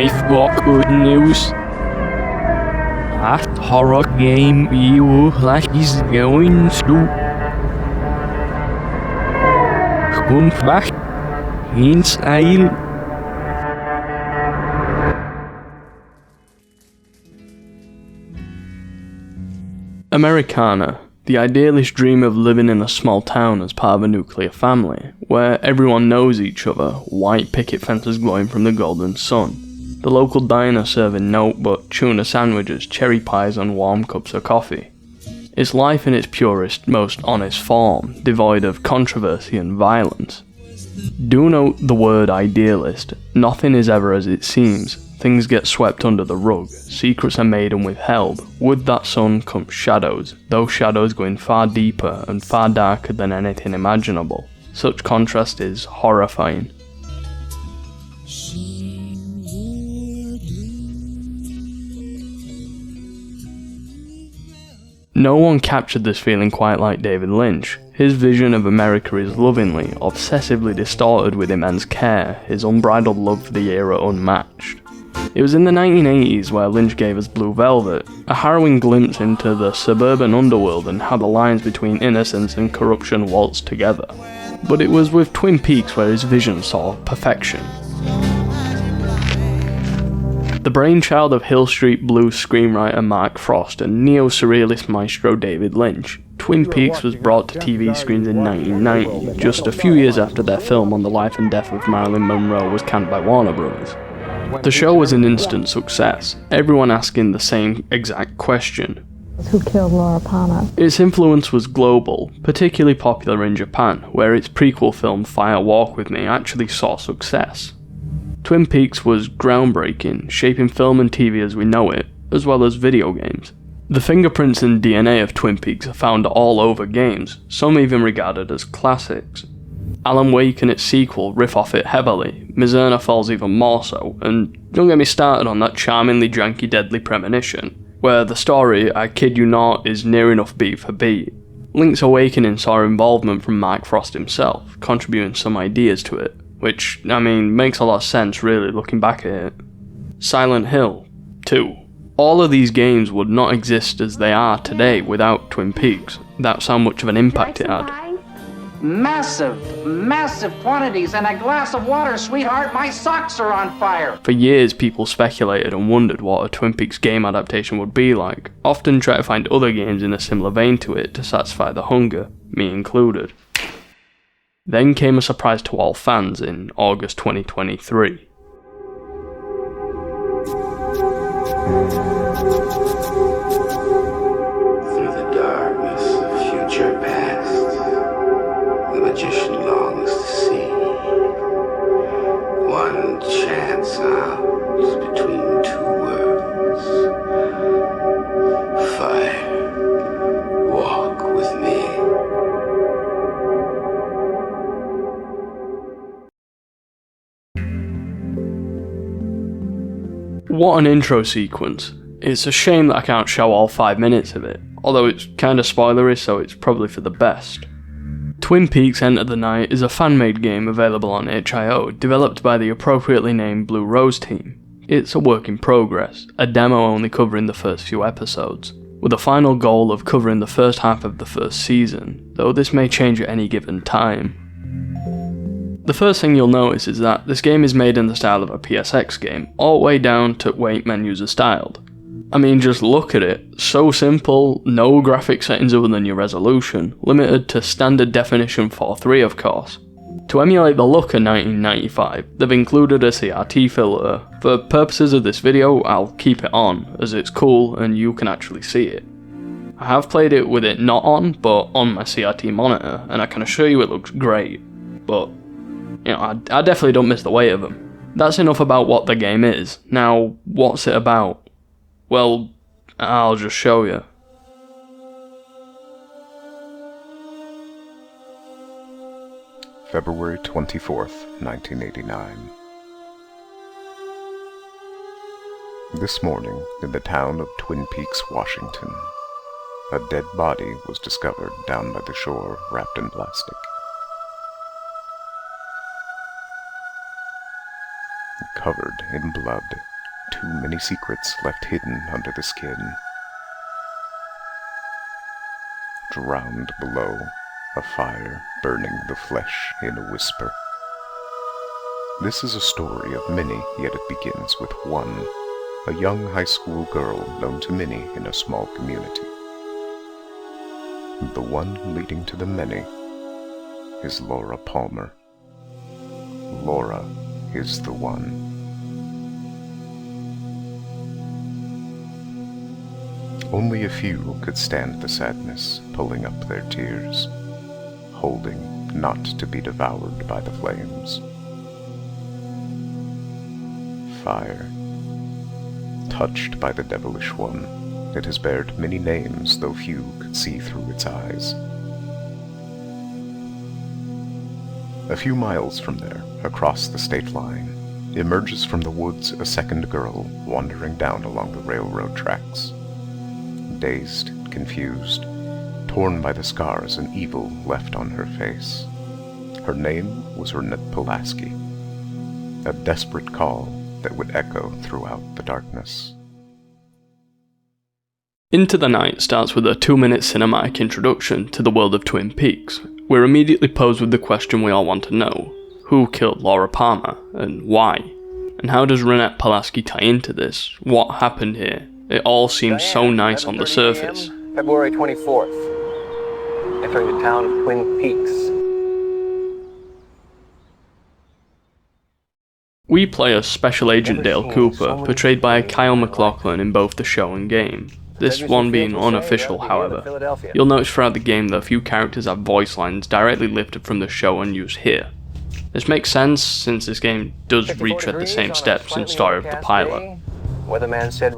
I've got good news. That horror game you look like is going to come back inside. Americana, the idealist dream of living in a small town as part of a nuclear family, where everyone knows each other, white picket fences glowing from the golden sun, the local diner serving note but tuna sandwiches, cherry pies and warm cups of coffee. It's life in its purest, most honest form, devoid of controversy and violence. Do note the word idealist. Nothing is ever as it seems. Things get swept under the rug, secrets are made and withheld. With that sun come shadows, those shadows going far deeper and far darker than anything imaginable. Such contrast is horrifying. No one captured this feeling quite like David Lynch. His vision of America is lovingly, obsessively distorted with immense care, his unbridled love for the era unmatched. It was in the 1980s where Lynch gave us Blue Velvet, a harrowing glimpse into the suburban underworld and how the lines between innocence and corruption waltzed together. But it was with Twin Peaks where his vision saw perfection. The brainchild of Hill Street Blues screenwriter Mark Frost and neo-surrealist maestro David Lynch, Twin Peaks was brought to TV screens in 1990, just a few years after their film on the life and death of Marilyn Monroe was canned by Warner Bros. The show was an instant success, everyone asking the same exact question. Who killed Laura Palmer? Its influence was global, particularly popular in Japan, where its prequel film Fire Walk With Me actually saw success. Twin Peaks was groundbreaking, shaping film and TV as we know it, as well as video games. The fingerprints and DNA of Twin Peaks are found all over games, some even regarded as classics. Alan Wake and its sequel riff off it heavily, Mizerna falls even more so, and don't get me started on that charmingly janky Deadly Premonition, where the story, I kid you not, is near enough beat for beat. Link's Awakening saw involvement from Mark Frost himself, contributing some ideas to it, which, makes a lot of sense really looking back at it. Silent Hill, 2. All of these games would not exist as they are today without Twin Peaks. That's how much of an impact it had. Massive quantities and a glass of water, sweetheart. My socks are on fire. For years, people speculated and wondered what a Twin Peaks game adaptation would be like, often try to find other games in a similar vein to it to satisfy the hunger, me included. Then came a surprise to all fans in August 2023. Through the darkness of future past, the magician longs to see one chance out between two worlds. Fire, walk with me. What an intro sequence. It's a shame that I can't show all 5 minutes of it, although it's kinda spoilery, so it's probably for the best. Twin Peaks Enter the Night is a fan-made game available on itch.io, developed by the appropriately named Blue Rose team. It's a work in progress, a demo only covering the first few episodes, with a final goal of covering the first half of the first season, though this may change at any given time. The first thing you'll notice is that this game is made in the style of a PSX game, all the way down to weight menus are styled. Just look at it. So simple, no graphic settings other than your resolution, limited to standard definition 4:3 of course. To emulate the look of 1995, they've included a CRT filter. For purposes of this video, I'll keep it on, as it's cool and you can actually see it. I have played it with it not on, but on my CRT monitor, and I can assure you it looks great, but I definitely don't miss the weight of them. That's enough about what the game is. Now, what's it about? Well, I'll just show you. February 24th, 1989. This morning, in the town of Twin Peaks, Washington, a dead body was discovered down by the shore, wrapped in plastic. Covered in blood. too many secrets left hidden under the skin. Drowned below, a fire burning the flesh in a whisper. This is a story of many, yet it begins with one, a young high school girl known to many in a small community. The one leading to the many is Laura Palmer. Laura is the one. Only a few could stand the sadness, pulling up their tears, holding not to be devoured by the flames. Fire. Touched by the devilish one, it has bared many names, though few could see through its eyes. A few miles from there, across the state line, emerges from the woods a second girl wandering down along the railroad tracks. Dazed, confused, torn by the scars and evil left on her face. Her name was Renette Pulaski, a desperate call that would echo throughout the darkness. Into the Night starts with a 2-minute cinematic introduction to the world of Twin Peaks. We're immediately posed with the question we all want to know. Who killed Laura Palmer, and why? And how does Renette Pulaski tie into this? What happened here? It all seems so nice on the surface. February 24th. Entering the town of Twin Peaks. We play as Special Agent Dale Cooper, portrayed by Kyle MacLachlan in both the show and game. This one being unofficial, however. You'll notice throughout the game that a few characters have voice lines directly lifted from the show and used here. This makes sense since this game does retread the same steps in story of the pilot.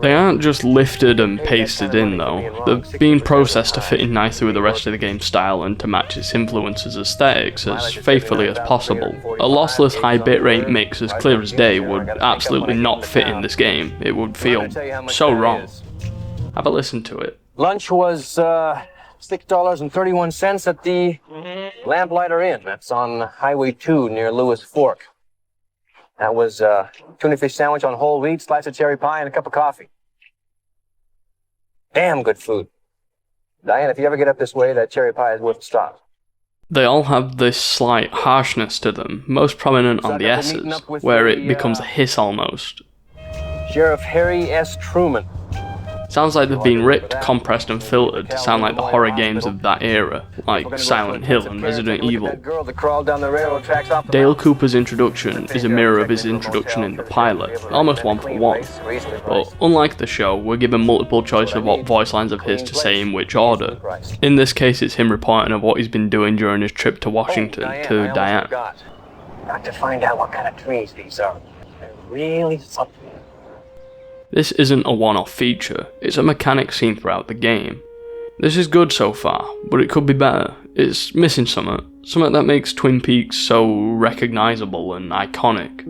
They aren't just lifted and pasted in though, they're being processed to fit in nicely with the rest of the game's style and to match its influences' aesthetics as faithfully as possible. A lossless high bitrate mix as clear as day would absolutely not fit in this game, it would feel so wrong. Have a listen to it. Lunch was $6.31 at the Lamplighter Inn. That's on Highway 2 near Lewis Fork. That was tuna fish sandwich on whole wheat, slice of cherry pie, and a cup of coffee. Damn good food. Diane, if you ever get up this way, that cherry pie is worth a stop. They all have this slight harshness to them, most prominent on the S's, where it becomes a hiss almost. Sheriff Harry S. Truman. Sounds like they've been ripped, compressed and filtered to sound like the horror games of that era, like Silent Hill and Resident Evil. Dale Cooper's introduction is a mirror of his introduction in the pilot, almost one for one. But unlike the show, we're given multiple choice of what voice lines of his to say in which order. In this case it's him reporting of what he's been doing during his trip to Washington to Diane. Got to find out what kind of trees these are. They're really something. This isn't a one-off feature, it's a mechanic seen throughout the game. This is good so far, but it could be better. It's missing something that makes Twin Peaks so recognisable and iconic.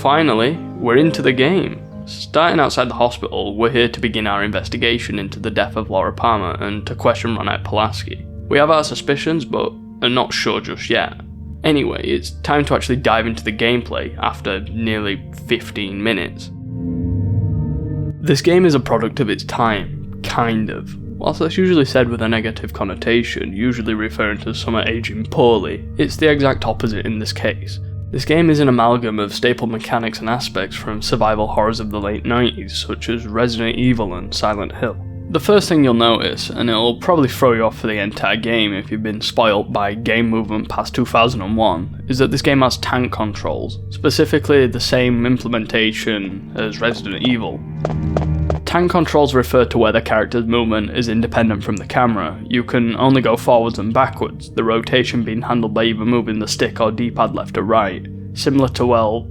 finally, we're into the game. Starting outside the hospital, we're here to begin our investigation into the death of Laura Palmer and to question Ronette Pulaski. We have our suspicions, but are not sure just yet. Anyway, it's time to actually dive into the gameplay after nearly 15 minutes. This game is a product of its time, kind of. Whilst that's usually said with a negative connotation, usually referring to someone aging poorly, it's the exact opposite in this case. This game is an amalgam of staple mechanics and aspects from survival horrors of the late 90s, such as Resident Evil and Silent Hill. The first thing you'll notice, and it'll probably throw you off for the entire game if you've been spoilt by game movement past 2001, is that this game has tank controls, specifically the same implementation as Resident Evil. Tank controls refer to where the character's movement is independent from the camera. You can only go forwards and backwards, the rotation being handled by either moving the stick or D-pad left or right. Similar to, well,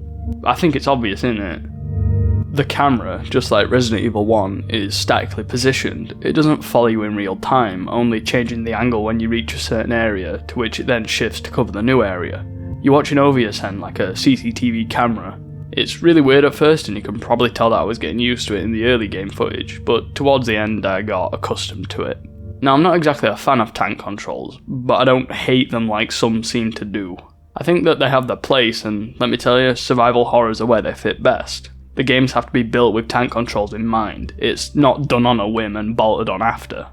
I think it's obvious, isn't it? The camera, just like Resident Evil 1, is statically positioned. It doesn't follow you in real time, only changing the angle when you reach a certain area, to which it then shifts to cover the new area. You're watching over your scent like a CCTV camera. It's really weird at first, and you can probably tell that I was getting used to it in the early game footage, but towards the end I got accustomed to it. Now, I'm not exactly a fan of tank controls, but I don't hate them like some seem to do. I think that they have their place, and let me tell you, survival horrors are where they fit best. The games have to be built with tank controls in mind. It's not done on a whim and bolted on after.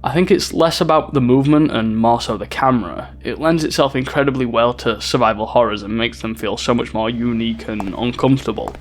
I think it's less about the movement and more so the camera. It lends itself incredibly well to survival horrors and makes them feel so much more unique and uncomfortable.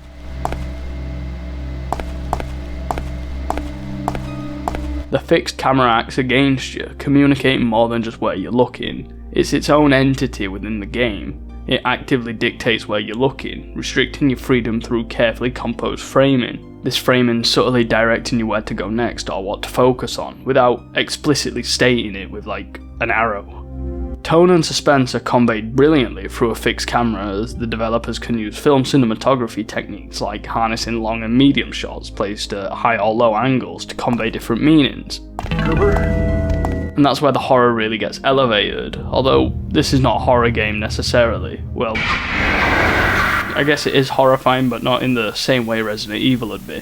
The fixed camera acts against you, communicating more than just where you're looking. It's its own entity within the game. It actively dictates where you're looking, restricting your freedom through carefully composed framing. This framing subtly directing you where to go next or what to focus on, without explicitly stating it with like an arrow. Tone and suspense are conveyed brilliantly through a fixed camera, as the developers can use film cinematography techniques like harnessing long and medium shots placed at high or low angles to convey different meanings. And that's where the horror really gets elevated, although this is not a horror game necessarily. Well, I guess it is horrifying, but not in the same way Resident Evil would be.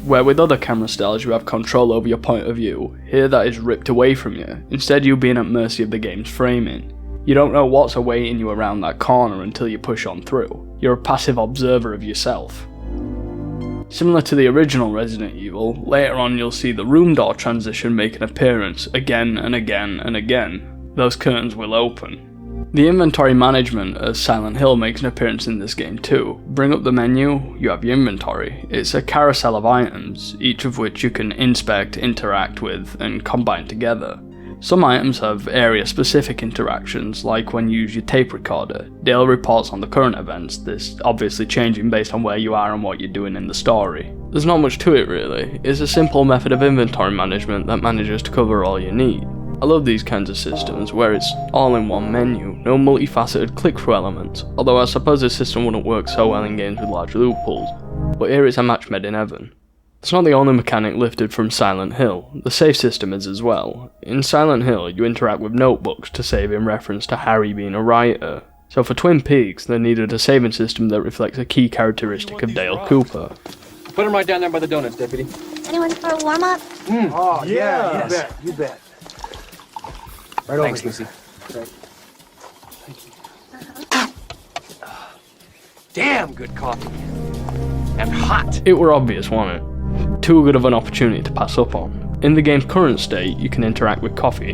Where with other camera styles you have control over your point of view, here that is ripped away from you, instead you being at mercy of the game's framing. You don't know what's awaiting you around that corner until you push on through. You're a passive observer of yourself. Similar to the original Resident Evil, later on you'll see the room door transition make an appearance again and again and again. Those curtains will open. The inventory management as Silent Hill makes an appearance in this game too. Bring up the menu, you have your inventory. It's a carousel of items, each of which you can inspect, interact with, and combine together. Some items have area-specific interactions, like when you use your tape recorder. Daily reports on the current events, this obviously changing based on where you are and what you're doing in the story. There's not much to it really. It's a simple method of inventory management that manages to cover all you need. I love these kinds of systems where it's all in one menu, no multifaceted click-through elements, although I suppose this system wouldn't work so well in games with large loopholes, but here it's a match made in heaven. It's not the only mechanic lifted from Silent Hill, the save system is as well. In Silent Hill, you interact with notebooks to save in reference to Harry being a writer. So for Twin Peaks, they needed a saving system that reflects a key characteristic of Dale Cooper. Put him right down there by the donuts, deputy. Anyone for a warm-up? Oh, yeah, yes. you bet. Right Thanks, over Lucy. here. Damn good coffee. And hot. It were obvious, wasn't it? Too good of an opportunity to pass up on. In the game's current state, you can interact with coffee,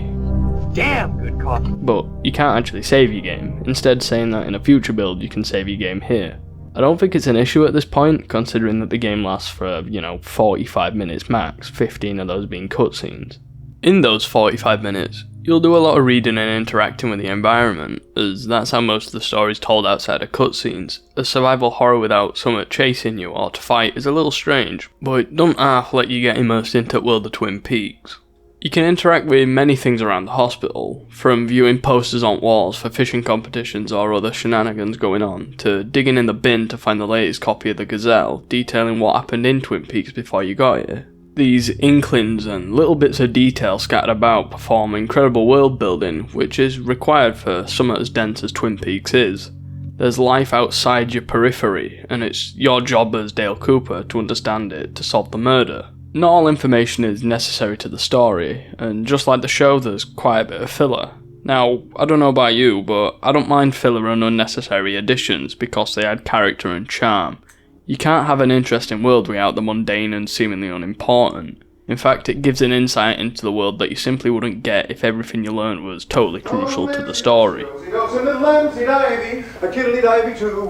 Damn good coffee. but you can't actually save your game, instead saying that in a future build you can save your game here. I don't think it's an issue at this point, considering that the game lasts for, 45 minutes max, 15 of those being cutscenes. In those 45 minutes, you'll do a lot of reading and interacting with the environment, as that's how most of the story is told outside of cutscenes. A survival horror without someone chasing you or to fight is a little strange, but it don't half let you get immersed into the world of Twin Peaks. You can interact with many things around the hospital, from viewing posters on walls for fishing competitions or other shenanigans going on, to digging in the bin to find the latest copy of the Gazelle, detailing what happened in Twin Peaks before you got here. These inklings and little bits of detail scattered about perform incredible world building, which is required for something as dense as Twin Peaks is. There's life outside your periphery, and it's your job as Dale Cooper to understand it to solve the murder. Not all information is necessary to the story, and just like the show, there's quite a bit of filler. Now, I don't know about you, but I don't mind filler and unnecessary additions because they add character and charm. You can't have an interesting world without the mundane and seemingly unimportant. In fact, it gives an insight into the world that you simply wouldn't get if everything you learned was totally crucial to the story. Oh, there's dotes and little lambs eat ivy, a kiddly divey too,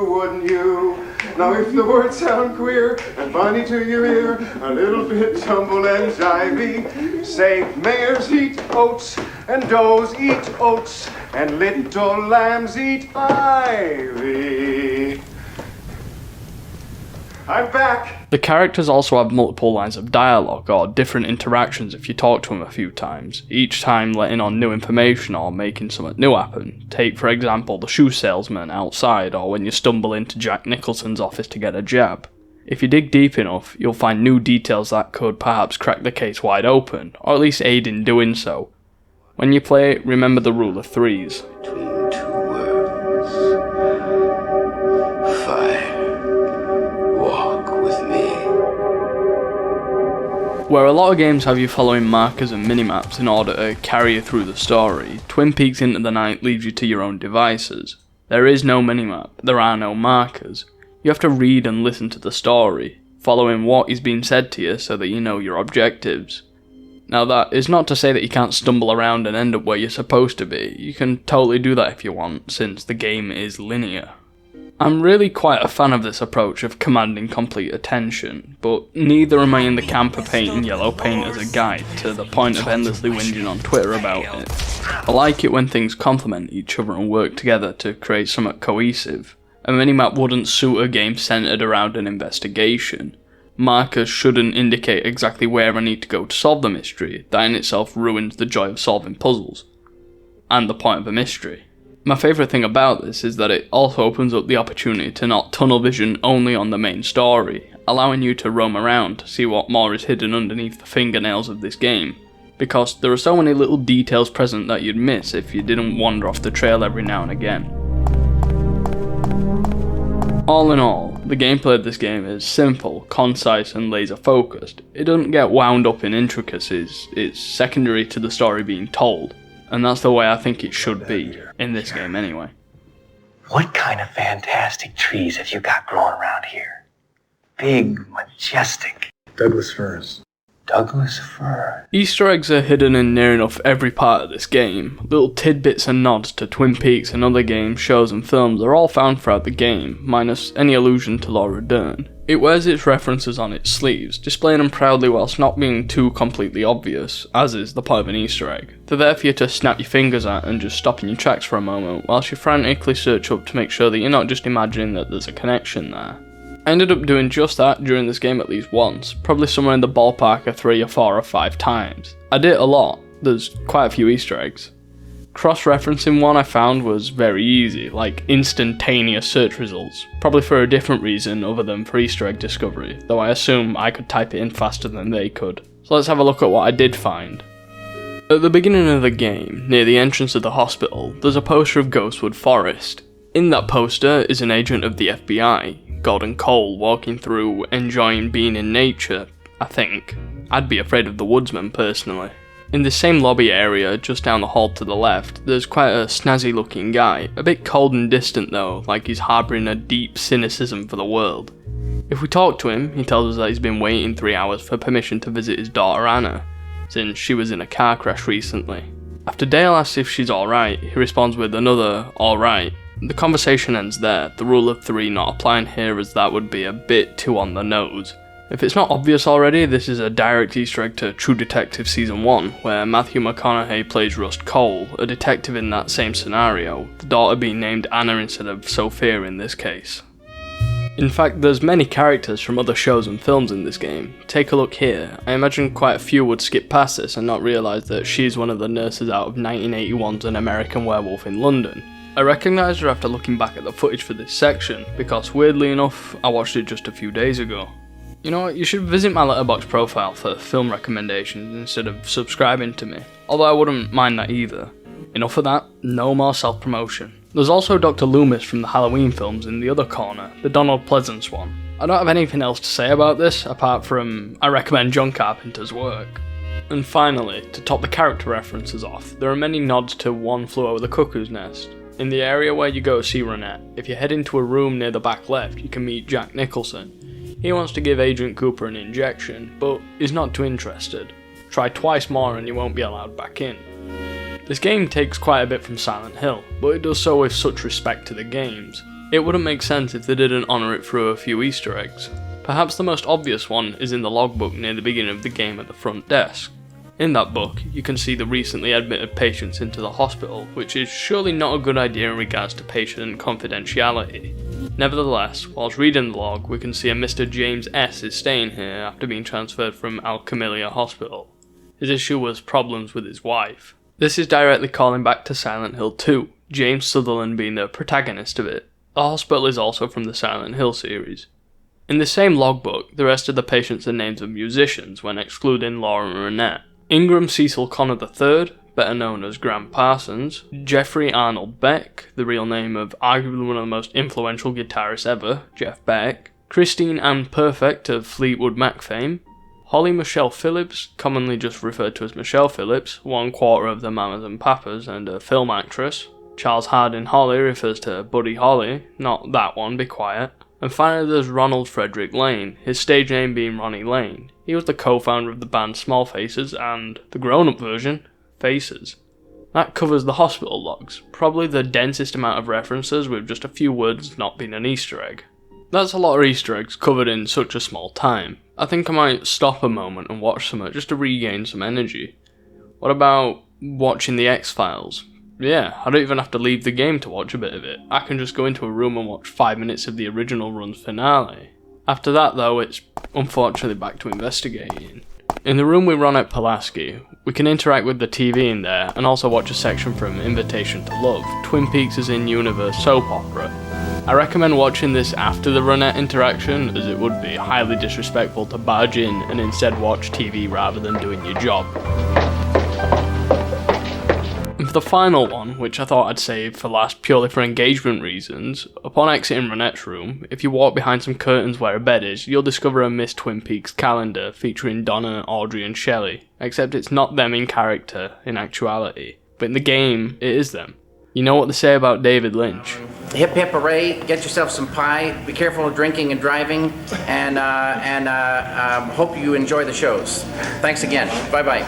wouldn't you? Now if the words sound queer and funny to your ear, a little bit tumble and jivey, say mares eat oats and does eat oats and little lambs eat ivy. I'm back! The characters also have multiple lines of dialogue or different interactions if you talk to them a few times, each time letting on new information or making something new happen. Take for example the shoe salesman outside, or when you stumble into Jack Nicholson's office to get a jab. If you dig deep enough, you'll find new details that could perhaps crack the case wide open, or at least aid in doing so. When you play it, remember the rule of threes. Between two worlds. Fire. Walk with me. Where a lot of games have you following markers and minimaps in order to carry you through the story, Twin Peaks Into the Night leaves you to your own devices. There is no minimap, there are no markers. You have to read and listen to the story, following what is being said to you so that you know your objectives. Now that is not to say that you can't stumble around and end up where you're supposed to be. You can totally do that if you want, since the game is linear. I'm really quite a fan of this approach of commanding complete attention, but neither am I in the camp of painting yellow paint as a guide to the point of endlessly whinging on Twitter about it. I like it when things complement each other and work together to create something cohesive. A minimap wouldn't suit a game centered around an investigation. Markers shouldn't indicate exactly where I need to go to solve the mystery. That in itself ruins the joy of solving puzzles, and the point of a mystery. My favourite thing about this is that it also opens up the opportunity to not tunnel vision only on the main story, allowing you to roam around to see what more is hidden underneath the fingernails of this game, because there are so many little details present that you'd miss if you didn't wander off the trail every now and again. All in all, the gameplay of this game is simple, concise and laser focused. It doesn't get wound up in intricacies, it's secondary to the story being told. And that's the way I think it should be, in this game anyway. What kind of fantastic trees have you got growing around here? Big, majestic. Douglas firs. Douglas fir. Easter eggs are hidden in near enough every part of this game. Little tidbits and nods to Twin Peaks and other games, shows and films are all found throughout the game, minus any allusion to Laura Dern. It wears its references on its sleeves, displaying them proudly whilst not being too completely obvious, as is the point of an Easter egg. They're there for you to snap your fingers at and just stop in your tracks for a moment, whilst you frantically search up to make sure that you're not just imagining that there's a connection there. I ended up doing just that during this game at least once, probably somewhere in the ballpark of 3 or 4 or 5 times. I did it a lot, there's quite a few Easter eggs. Cross-referencing one I found was very easy, like instantaneous search results, probably for a different reason other than for Easter egg discovery, though I assume I could type it in faster than they could. So let's have a look at what I did find. At the beginning of the game, near the entrance of the hospital, there's a poster of Ghostwood Forest. In that poster is an agent of the FBI, Gordon Cole, walking through, enjoying being in nature, I think. I'd be afraid of the woodsman personally. In the same lobby area, just down the hall to the left, there's quite a snazzy looking guy, a bit cold and distant though, like he's harbouring a deep cynicism for the world. If we talk to him, he tells us that he's been waiting 3 hours for permission to visit his daughter Anna, since she was in a car crash recently. After Dale asks if she's alright, he responds with another alright. The conversation ends there, the rule of 3 not applying here as that would be a bit too on the nose. If it's not obvious already, this is a direct Easter egg to True Detective Season 1, where Matthew McConaughey plays Rust Cole, a detective in that same scenario, the daughter being named Anna instead of Sophia in this case. In fact, there's many characters from other shows and films in this game. Take a look here. I imagine quite a few would skip past this and not realise that she's one of the nurses out of 1981's An American Werewolf in London. I recognised her after looking back at the footage for this section, because weirdly enough, I watched it just a few days ago. You know what, you should visit my Letterboxd profile for film recommendations instead of subscribing to me, although I wouldn't mind that either. Enough of that, no more self-promotion. There's also Dr. Loomis from the Halloween films in the other corner, the Donald Pleasance one. I don't have anything else to say about this, apart from I recommend John Carpenter's work. And finally, to top the character references off, there are many nods to One Flew Over the Cuckoo's Nest. In the area where you go to see Ronette, if you head into a room near the back left, you can meet Jack Nicholson. He wants to give Agent Cooper an injection, but is not too interested. Try twice more and you won't be allowed back in. This game takes quite a bit from Silent Hill, but it does so with such respect to the games. It wouldn't make sense if they didn't honour it through a few Easter eggs. Perhaps the most obvious one is in the logbook near the beginning of the game at the front desk. In that book, you can see the recently admitted patients into the hospital, which is surely not a good idea in regards to patient confidentiality. Nevertheless, whilst reading the log, we can see a Mr. James S. is staying here after being transferred from Alchemilia Hospital. His issue was problems with his wife. This is directly calling back to Silent Hill 2, James Sutherland being the protagonist of it. The hospital is also from the Silent Hill series. In the same logbook, the rest of the patients are names of musicians when excluding Laura and Ronette. Ingram Cecil Connor III, better known as Graham Parsons, Jeffrey Arnold Beck, the real name of arguably one of the most influential guitarists ever, Jeff Beck, Christine Ann Perfect of Fleetwood Mac fame, Holly Michelle Phillips, commonly just referred to as Michelle Phillips, 1/4 of the Mamas and Papas and a film actress. Charles Hardin Holly refers to Buddy Holly, not that one, be quiet. And finally there's Ronald Frederick Lane, his stage name being Ronnie Lane. He was the co-founder of the band Small Faces and, the grown-up version, Faces. That covers the hospital logs, probably the densest amount of references with just a few words not being an Easter egg. That's a lot of Easter eggs covered in such a small time. I think I might stop a moment and watch some just to regain some energy. What about watching the X-Files? Yeah, I don't even have to leave the game to watch a bit of it. I can just go into a room and watch 5 minutes of the original run's finale. After that though, it's unfortunately back to investigating. In the room with Ronette Pulaski, we can interact with the TV in there and also watch a section from Invitation to Love, Twin Peaks' in-universe soap opera. I recommend watching this after the Ronette interaction, as it would be highly disrespectful to barge in and instead watch TV rather than doing your job. And for the final one, which I thought I'd save for last purely for engagement reasons, upon exiting Ronette's room, if you walk behind some curtains where a bed is, you'll discover a Miss Twin Peaks calendar featuring Donna, Audrey and Shelley, except it's not them in character, in actuality, but in the game, it is them. You know what they say about David Lynch. Hip hip hooray, get yourself some pie, be careful of drinking and driving, and hope you enjoy the shows. Thanks again. Bye-bye.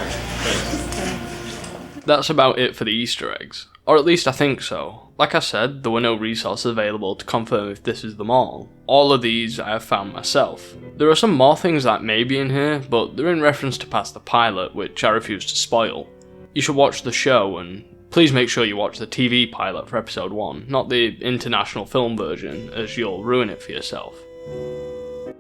That's about it for the Easter eggs. Or at least I think so. Like I said, there were no resources available to confirm if this is them all. All of these I have found myself. There are some more things that may be in here, but they're in reference to past the pilot, which I refuse to spoil. You should watch the show, and please make sure you watch the TV pilot for episode 1, not the international film version, as you'll ruin it for yourself.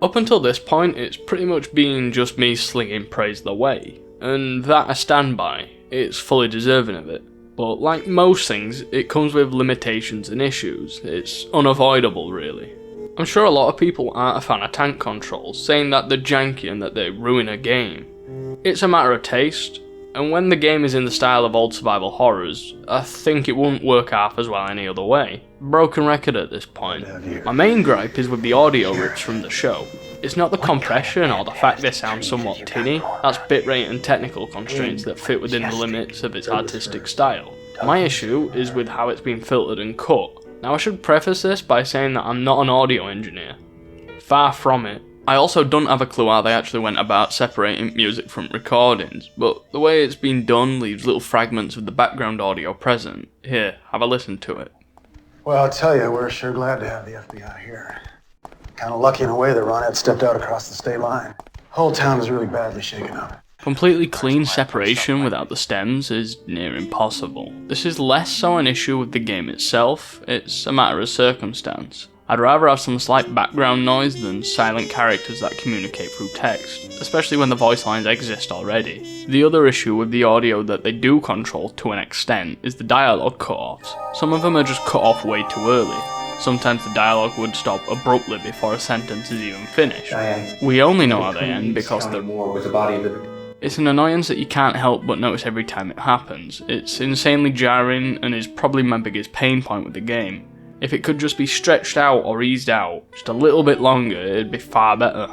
Up until this point, it's pretty much been just me slinging praise their way, and that I stand by. It's fully deserving of it. But like most things, it comes with limitations and issues. It's unavoidable, really. I'm sure a lot of people aren't a fan of tank controls, saying that they're janky and that they ruin a game. It's a matter of taste, and when the game is in the style of old survival horrors, I think it wouldn't work half as well any other way. Broken record at this point. My main gripe is with the audio rips from the show. It's not the compression or the fact they sound somewhat tinny, that's bitrate and technical constraints that fit within the limits of its artistic style. My issue is with how it's been filtered and cut. Now I should preface this by saying that I'm not an audio engineer. Far from it. I also don't have a clue how they actually went about separating music from recordings, but the way it's been done leaves little fragments of the background audio present. Here, have a listen to it. Well, I'll tell you, we're sure glad to have the FBI here. Kind of lucky in a way that Ron had stepped out across the state line. Whole town is really badly shaken up. Completely clean separation without the stems is near impossible. This is less so an issue with the game itself, it's a matter of circumstance. I'd rather have some slight background noise than silent characters that communicate through text, especially when the voice lines exist already. The other issue with the audio that they do control to an extent is the dialogue cut-offs. Some of them are just cut off way too early. Sometimes the dialogue would stop abruptly before a sentence is even finished. We only know how they end because it's an annoyance that you can't help but notice every time it happens. It's insanely jarring and is probably my biggest pain point with the game. If it could just be stretched out or eased out just a little bit longer, it'd be far better.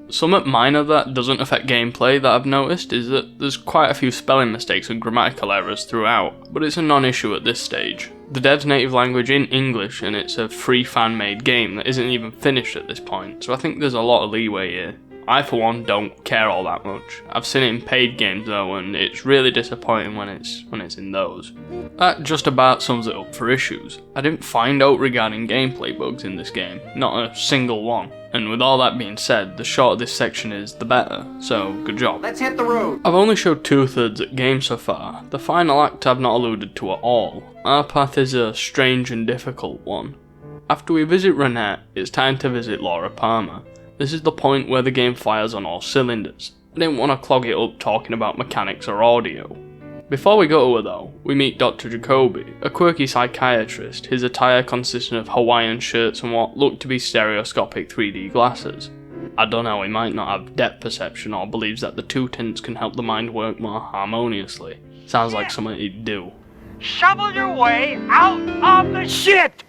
Something minor that doesn't affect gameplay that I've noticed is that there's quite a few spelling mistakes and grammatical errors throughout, but it's a non-issue at this stage. The dev's native language in English, and it's a free fan-made game that isn't even finished at this point, so I think there's a lot of leeway here. I for one don't care all that much. I've seen it in paid games though, and it's really disappointing when it's in those. That just about sums it up for issues. I didn't find out regarding gameplay bugs in this game, not a single one. And with all that being said, the shorter this section is, the better, so good job. Let's hit the road. I've only showed 2/3 at game so far. The final act I've not alluded to at all. Our path is a strange and difficult one. After we visit Renette, it's time to visit Laura Palmer. This is the point where the game fires on all cylinders. I didn't want to clog it up talking about mechanics or audio. Before we go to her though, we meet Dr. Jacoby, a quirky psychiatrist, his attire consisting of Hawaiian shirts and what look to be stereoscopic 3D glasses. I don't know, he might not have depth perception or believes that the two tints can help the mind work more harmoniously. Sounds like something he'd do. Shovel your way out of the shit!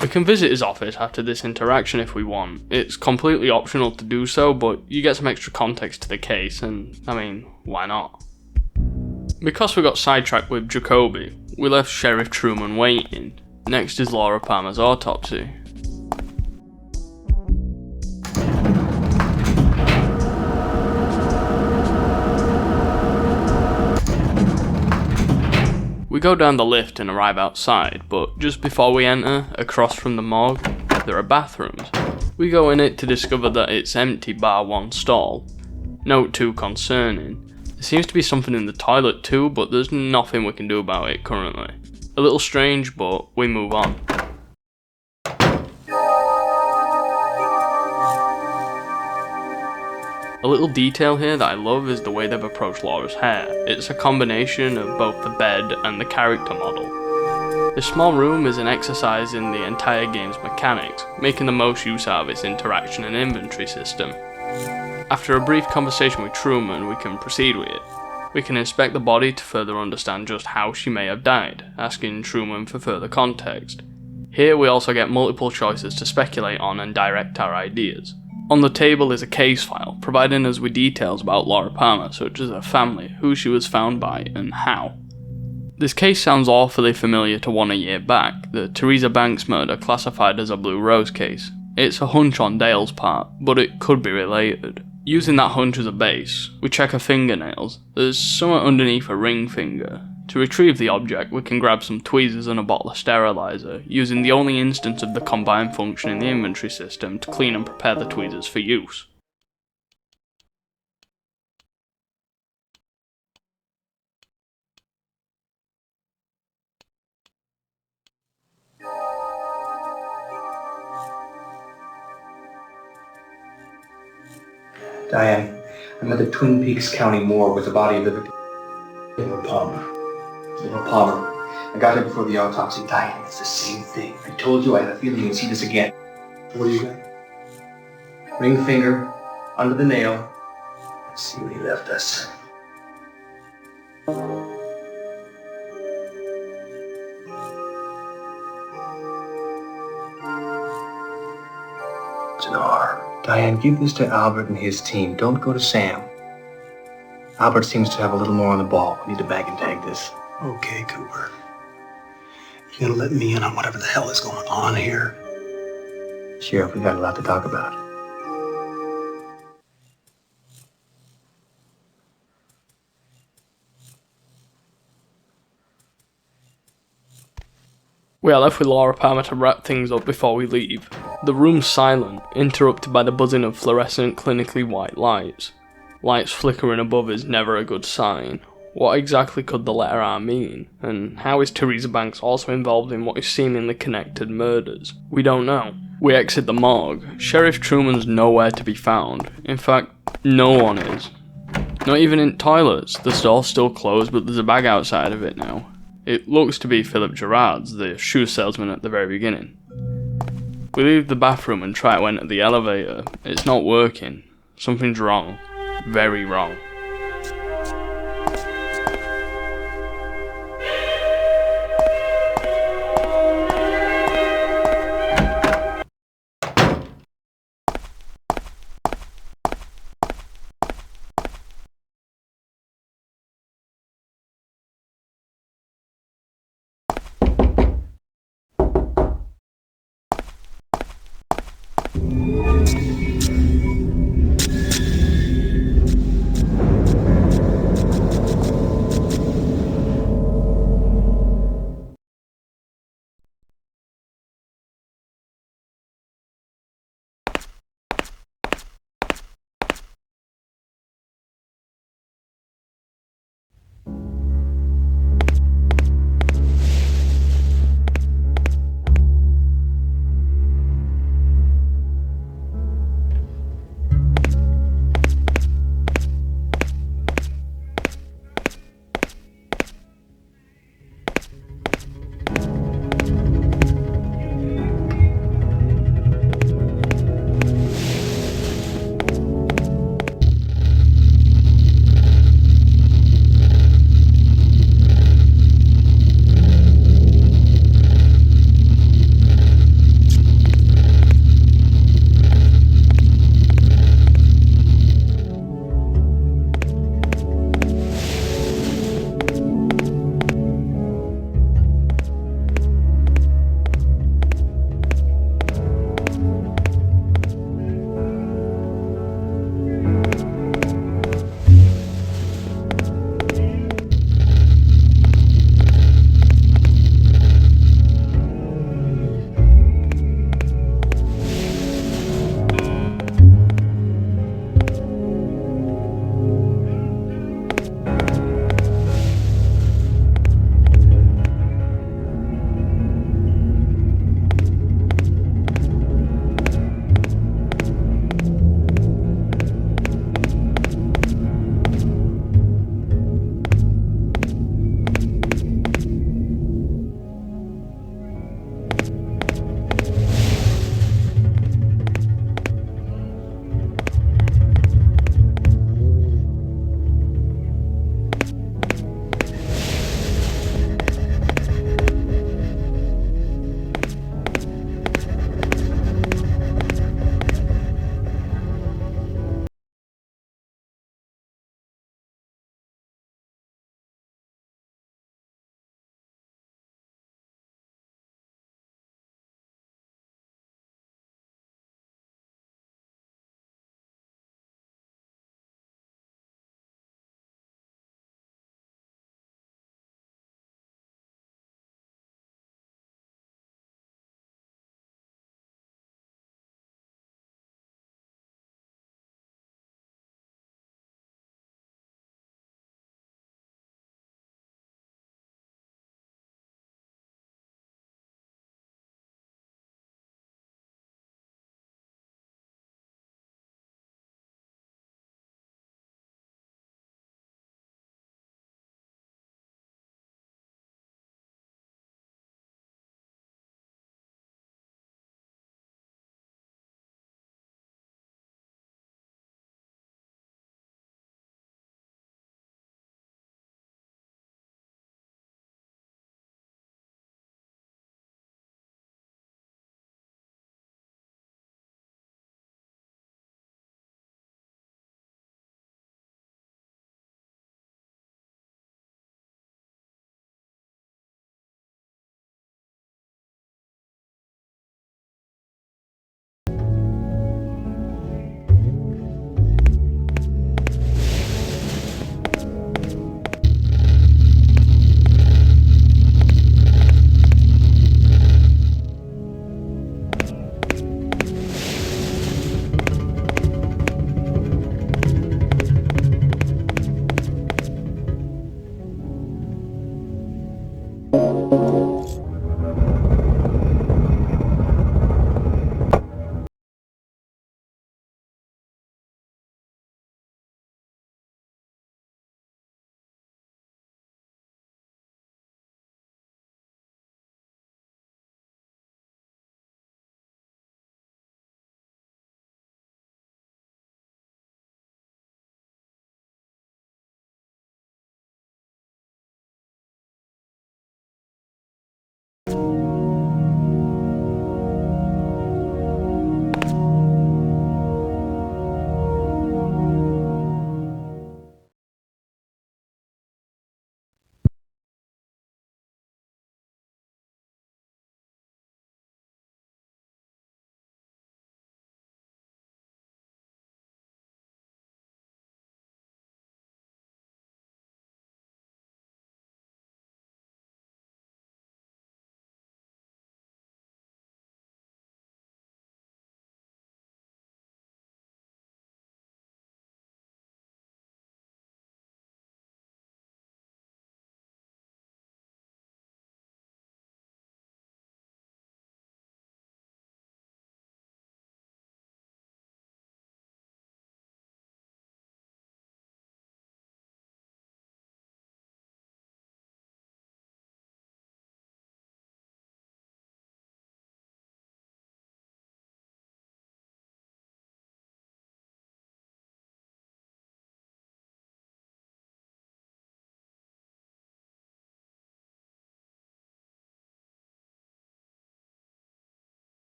We can visit his office after this interaction if we want. It's completely optional to do so, but you get some extra context to the case, and I mean, why not? Because we got sidetracked with Jacoby, we left Sheriff Truman waiting. Next is Laura Palmer's autopsy. We go down the lift and arrive outside, but just before we enter, across from the morgue, there are bathrooms. We go in it to discover that it's empty bar one stall. Note too concerning. There seems to be something in the toilet too, but there's nothing we can do about it currently. A little strange, but we move on. A little detail here that I love is the way they've approached Laura's hair. It's a combination of both the bed and the character model. This small room is an exercise in the entire game's mechanics, making the most use out of its interaction and inventory system. After a brief conversation with Truman, we can proceed with it. We can inspect the body to further understand just how she may have died, asking Truman for further context. Here we also get multiple choices to speculate on and direct our ideas. On the table is a case file, providing us with details about Laura Palmer, such as her family, who she was found by, and how. This case sounds awfully familiar to one a year back, the Teresa Banks murder classified as a Blue Rose case. It's a hunch on Dale's part, but it could be related. Using that hunch as a base, we check her fingernails. There's somewhere underneath her ring finger. To retrieve the object, we can grab some tweezers and a bottle of sterilizer, using the only instance of the combine function in the inventory system to clean and prepare the tweezers for use. Diane, I'm at the Twin Peaks County morgue with the body of the victim. Laura Palmer. I got here before the autopsy. Diane, it's the same thing. I told you I had a feeling you'd see this again. What do you got? Ring finger, under the nail. Let's see what he left us. It's an R. Diane, give this to Albert and his team. Don't go to Sam. Albert seems to have a little more on the ball. We need to bag and tag this. Okay, Cooper. You gonna let me in on whatever the hell is going on here? Sheriff, we got a lot to talk about. We are left with Laura Palmer to wrap things up before we leave. The room's silent, interrupted by the buzzing of fluorescent, clinically white lights. Lights flickering above is never a good sign. What exactly could the letter R mean? And how is Teresa Banks also involved in what is seemingly connected murders? We don't know. We exit the morgue. Sheriff Truman's nowhere to be found. In fact, no one is. Not even in toilets. The store's still closed, but there's a bag outside of it now. It looks to be Philip Gerard's, the shoe salesman at the very beginning. We leave the bathroom and try to enter the elevator. It's not working. Something's wrong. Very wrong.